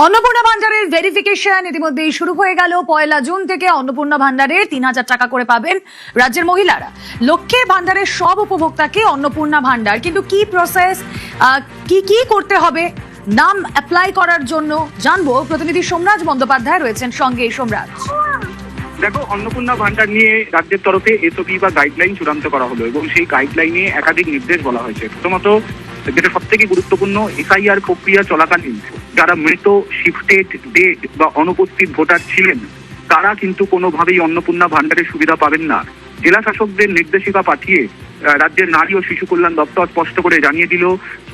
অন্নপূর্ণা ভান্ডারের ভেরিফিকেশন ইতিমধ্যেই শুরু হয়ে গেল। 1 জুন থেকে অন্নপূর্ণা ভান্ডারে 3000 টাকা করে পাবেন রাজ্যের মহিলারা। লক্ষ্মীর ভান্ডারের সব উপভোক্তাকে অন্নপূর্ণা ভান্ডার, কিন্তু কি প্রসেস, কি করতে হবে নাম অ্যাপ্লাই করার জন্য জানবো। প্রতিনিধি সোমরাজ বন্দ্যোপাধ্যায় রয়েছেন সঙ্গে। সোমরাজ, দেখো, অন্নপূর্ণা ভান্ডার নিয়ে রাজ্যের তরফে এসওপি বা গাইডলাইন চূড়ান্ত করা হলো এবং সেই গাইডলাইনে একাধিক নির্দেশ বলা হয়েছে। প্রথমত, যেটা সব থেকে গুরুত্বপূর্ণ, এসআইআর প্রক্রিয়া চলাকালীন যারা মৃত, শিফটেড, ডেড বা অনুপস্থিত ভোটার ছিলেন তারা কিন্তু কোনোভাবেই অন্নপূর্ণা ভান্ডারের সুবিধা পাবেন না। জেলা শাসকদের নির্দেশিকা পাঠিয়ে রাজ্যের নারী ও শিশু কল্যাণ দপ্তর স্পষ্ট করে জানিয়ে দিল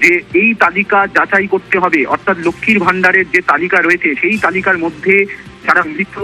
যে এই তালিকা যাচাই করতে হবে, অর্থাৎ লক্ষ্মীর ভান্ডারের যে তালিকা রয়েছে সেই তালিকার মধ্যে যারা মৃত,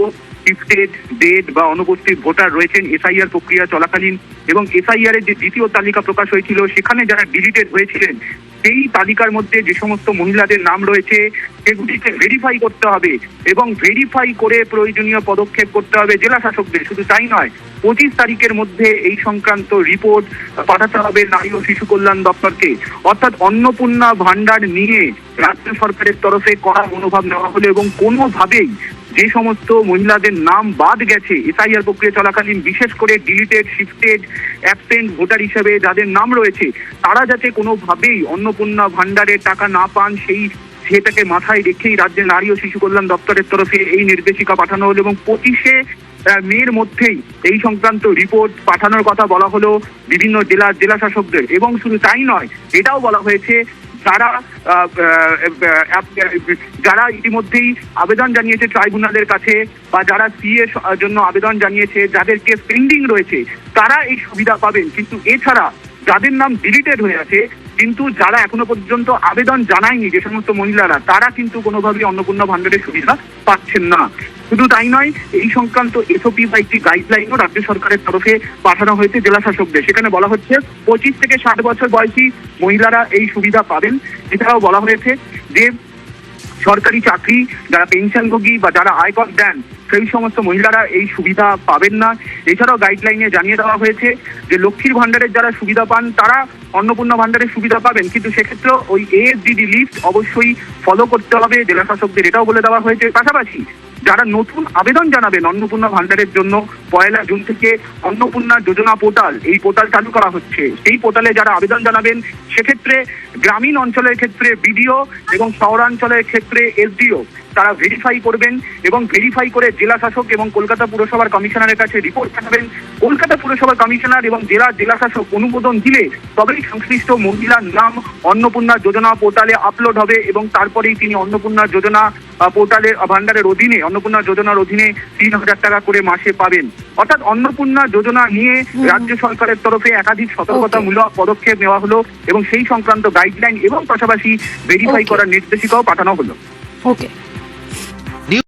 শিফটেড, ডেড বা অনুপস্থিত ভোটার রয়েছেন এসআইআর প্রক্রিয়া চলাকালীন এবং এসআইআর এর যে দ্বিতীয় তালিকা প্রকাশ হয়েছিল সেখানে যারা ডিলিটেড হয়েছিলেন সেই তালিকার মধ্যে যে সমস্ত মহিলাদের নাম রয়েছে সেগুলিকে ভেরিফাই করতে হবে এবং ভেরিফাই করে প্রয়োজনীয় পদক্ষেপ করতে হবে জেলা শাসকদের। শুধু তাই নয়, 25 তারিখের মধ্যে এই সংক্রান্ত রিপোর্ট পাঠাতে হবে নারী ও শিশু কল্যাণ দপ্তরকে। অর্থাৎ অন্নপূর্ণা ভান্ডার নিয়ে রাজ্য সরকারের তরফে কড়া মনোভাব নেওয়া হলো এবং কোনোভাবেই যে সমস্ত মহিলাদের নাম বাদ গেছে এসআইআর প্রক্রিয়া চলাকালীন, বিশেষ করে ডিলিটেড, শিফটেড, অ্যাবসেন্ট ভোটার হিসেবে যাদের নাম রয়েছে তারা যাতে কোনোভাবেই অন্নপূর্ণা ভান্ডারের টাকা না পান সেটাকে মাথায় রেখেই রাজ্যের নারী ও শিশু কল্যাণ দপ্তরের তরফে এই নির্দেশিকা পাঠানো হলো এবং 25শে মের মধ্যেই এই সংক্রান্ত রিপোর্ট পাঠানোর কথা বলা হলো বিভিন্ন জেলা শাসকদের। এবং শুধু তাই নয়, এটাও বলা হয়েছে যারা ইতিমধ্যেই আবেদন জানিয়েছে ট্রাইব্যুনালের কাছে বা যারা সিএ জন্য আবেদন জানিয়েছে, যাদের কেস পেন্ডিং রয়েছে তারা এই সুবিধা পাবেন। কিন্তু এছাড়া যাদের নাম ডিলিটেড হয়ে আছে কিন্তু যারা এখনো পর্যন্ত আবেদন জানায়নি, যে সমস্ত মহিলারা, তারা কিন্তু কোনোভাবেই অন্নপূর্ণা ভান্ডারের সুবিধা পাচ্ছেন না। শুধু তাই নয়, এই সংক্রান্ত এসওপি বা একটি গাইডলাইনও রাজ্য সরকারের তরফে পাঠানো হয়েছে জেলা শাসকদের। সেখানে বলা হচ্ছে 25 থেকে 60 বছর বয়সী মহিলারা এই সুবিধা পাবেন। এছাড়াও বলা হয়েছে যে সরকারি চাকরি, যারা পেনশনভোগী বা যারা আয়কর দেন সেই সমস্ত মহিলারা এই সুবিধা পাবেন না। এছাড়াও গাইডলাইনে জানিয়ে দেওয়া হয়েছে যে লক্ষ্মীর ভান্ডারের যারা সুবিধা পান তারা অন্নপূর্ণা ভান্ডারের সুবিধা পাবেন, কিন্তু সেক্ষেত্রেও ওই এএসডিডি লিস্ট অবশ্যই ফলো করতে হবে জেলা শাসকদের, এটাও বলে দেওয়া হয়েছে। পাশাপাশি যারা নতুন আবেদন জানাবেন অন্নপূর্ণা ভান্ডারের জন্য 1 জুন থেকে অন্নপূর্ণা যোজনা পোর্টাল, এই পোর্টাল চালু করা হচ্ছে। সেই পোর্টালে যারা আবেদন জানাবেন সেক্ষেত্রে গ্রামীণ অঞ্চলের ক্ষেত্রে বিডিও এবং শহরাঞ্চলের ক্ষেত্রে এসডিও তারা ভেরিফাই করবেন এবং ভেরিফাই করে জেলা শাসক এবং কলকাতা পুরসভার কমিশনারের কাছে রিপোর্ট পাঠাবেন। কলকাতা পুরসভার কমিশনার এবং জেলা শাসক অনুমোদন দিলে তবেই সংশ্লিষ্ট মহিলার নাম অন্নপূর্ণা যোজনা পোর্টালে আপলোড হবে এবং তারপরেই তিনি অন্নপূর্ণা যোজনা পোর্টালের ভান্ডারের অধীনে, অন্নপূর্ণা যোজনার অধীনে 3000 টাকা করে মাসে পাবেন। অর্থাৎ অন্নপূর্ণা যোজনা নিয়ে রাজ্য সরকারের তরফে একাধিক সতর্কতামূলক পদক্ষেপ নেওয়া হলো এবং সেই সংক্রান্ত গাইডলাইন এবং পাশাপাশি ভেরিফাই করার নির্দেশিকাও পাঠানো হলো। ওকে।